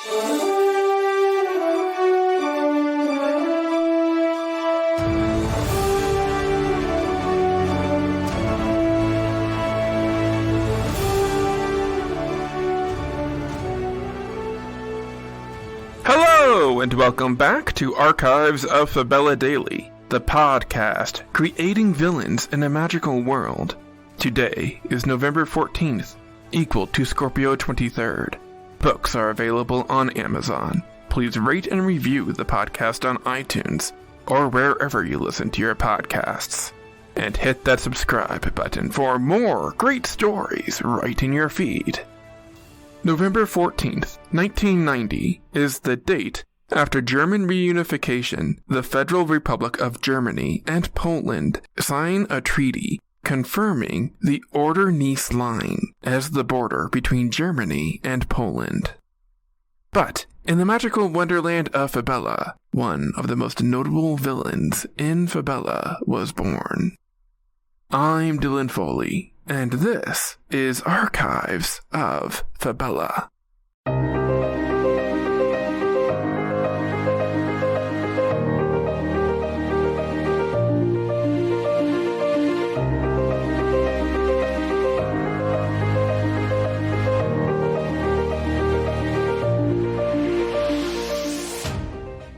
Hello, and welcome back to Archives of Fabella Daily, the podcast creating villains in a magical world. Today is November 14th, equal to Scorpio 23rd. Books are available on Amazon. Please rate and review the podcast on iTunes, or wherever you listen to your podcasts. And hit that subscribe button for more great stories right in your feed. November 14th, 1990 is the date after German reunification. The Federal Republic of Germany and Poland sign a treaty confirming the Oder-Neisse line as the border between Germany and Poland. But in the magical wonderland of Fabella, one of the most notable villains in Fabella was born. I'm Dylan Foley, and this is Archives of Fabella.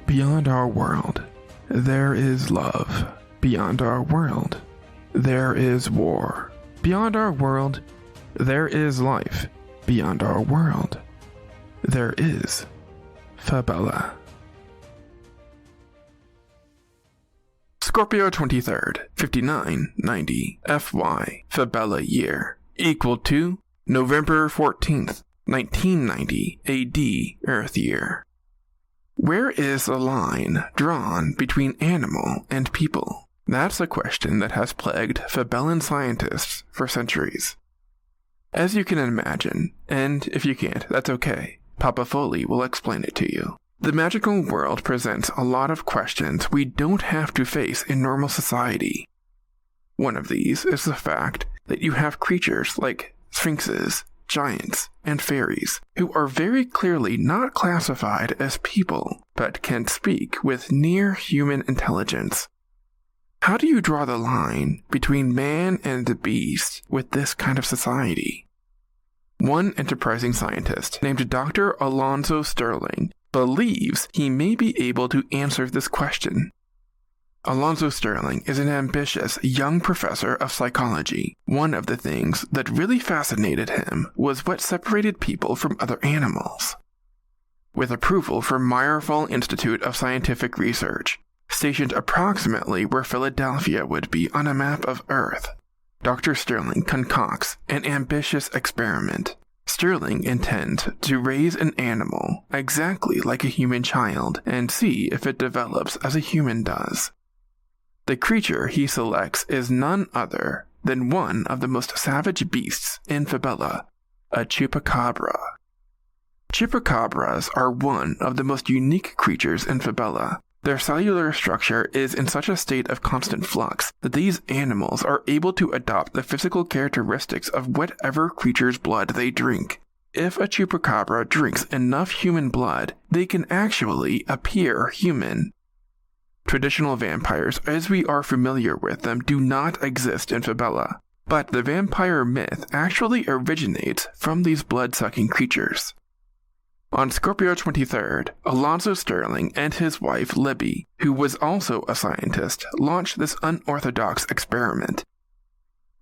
Beyond our world, there is love. Beyond our world, there is war. Beyond our world, there is life. Beyond our world, there is Fabella. Scorpio 23rd, 5990 FY Fabella year, equal to November 14th, 1990 AD Earth year. Where is the line drawn between animal and people? That's a question that has plagued Fabellan scientists for centuries. As you can imagine, and if you can't, that's okay, Papa Foley will explain it to you. The magical world presents a lot of questions we don't have to face in normal society. One of these is the fact that you have creatures like sphinxes, giants, and fairies, who are very clearly not classified as people, but can speak with near-human intelligence. How do you draw the line between man and the beast with this kind of society? One enterprising scientist named Dr. Alonzo Sterling believes he may be able to answer this question. Alonzo Sterling is an ambitious young professor of psychology. One of the things that really fascinated him was what separated people from other animals. With approval from Meyerfall Institute of Scientific Research, stationed approximately where Philadelphia would be on a map of Earth, Dr. Sterling concocts an ambitious experiment. Sterling intends to raise an animal exactly like a human child and see if it develops as a human does. The creature he selects is none other than one of the most savage beasts in Fabella, a chupacabra. Chupacabras are one of the most unique creatures in Fabella. Their cellular structure is in such a state of constant flux that these animals are able to adopt the physical characteristics of whatever creature's blood they drink. If a chupacabra drinks enough human blood, they can actually appear human. Traditional vampires, as we are familiar with them, do not exist in Fabella, but the vampire myth actually originates from these blood-sucking creatures. On Scorpio 23rd, Alonzo Sterling and his wife Libby, who was also a scientist, launched this unorthodox experiment.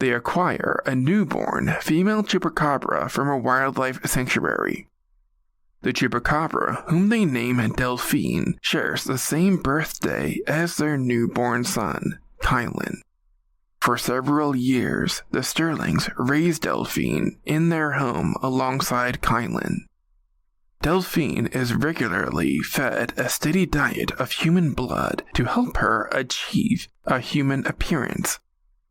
They acquire a newborn female chupacabra from a wildlife sanctuary. The chupacabra, whom they name Delphine, shares the same birthday as their newborn son, Kylan. For several years, the Sterlings raised Delphine in their home alongside Kylan. Delphine is regularly fed a steady diet of human blood to help her achieve a human appearance.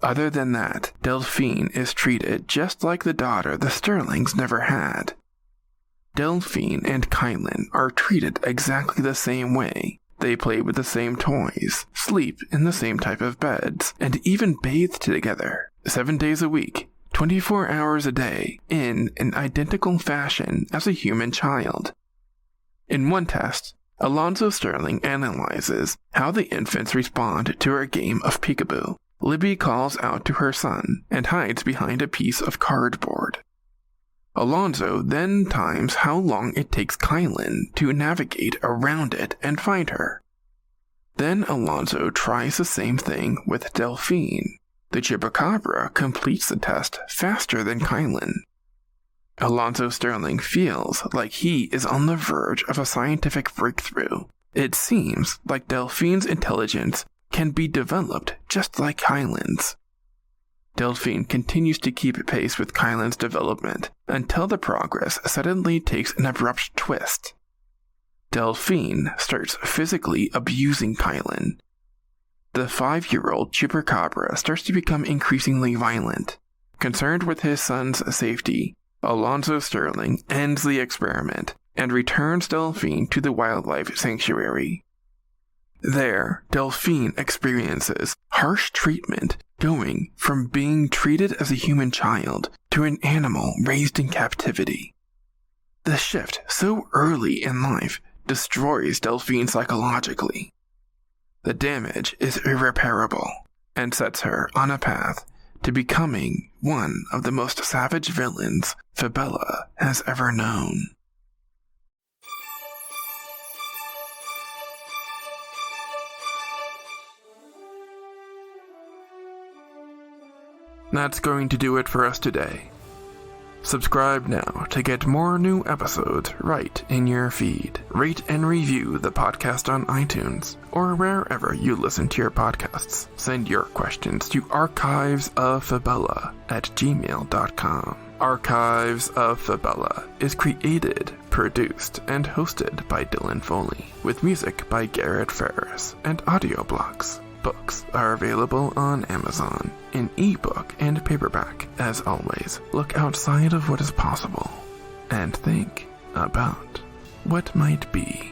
Other than that, Delphine is treated just like the daughter the Sterlings never had. Delphine and Kylan are treated exactly the same way. They play with the same toys, sleep in the same type of beds, and even bathe together 7 days a week, 24 hours a day, in an identical fashion as a human child. In one test, Alonzo Sterling analyzes how the infants respond to a game of peekaboo. Libby calls out to her son and hides behind a piece of cardboard. Alonzo then times how long it takes Kylan to navigate around it and find her. Then Alonzo tries the same thing with Delphine. The Chupacabra completes the test faster than Kylan. Alonzo Sterling feels like he is on the verge of a scientific breakthrough. It seems like Delphine's intelligence can be developed just like Kylan's. Delphine continues to keep pace with Kylan's development until the progress suddenly takes an abrupt twist. Delphine starts physically abusing Kylan. The 5-year-old Chupacabra starts to become increasingly violent. Concerned with his son's safety, Alonzo Sterling ends the experiment and returns Delphine to the wildlife sanctuary. There, Delphine experiences harsh treatment, going from being treated as a human child to an animal raised in captivity. The shift so early in life destroys Delphine psychologically. The damage is irreparable and sets her on a path to becoming one of the most savage villains Fabella has ever known. That's going to do it for us today. Subscribe now to get more new episodes right in your feed. Rate and review the podcast on iTunes or wherever you listen to your podcasts. Send your questions to archivesoffabella@gmail.com. Archives of Fabella is created, produced, and hosted by Dylan Foley, with music by Garrett Ferris and audio blocks. Books are available on Amazon in ebook and paperback. As always, look outside of what is possible and think about what might be.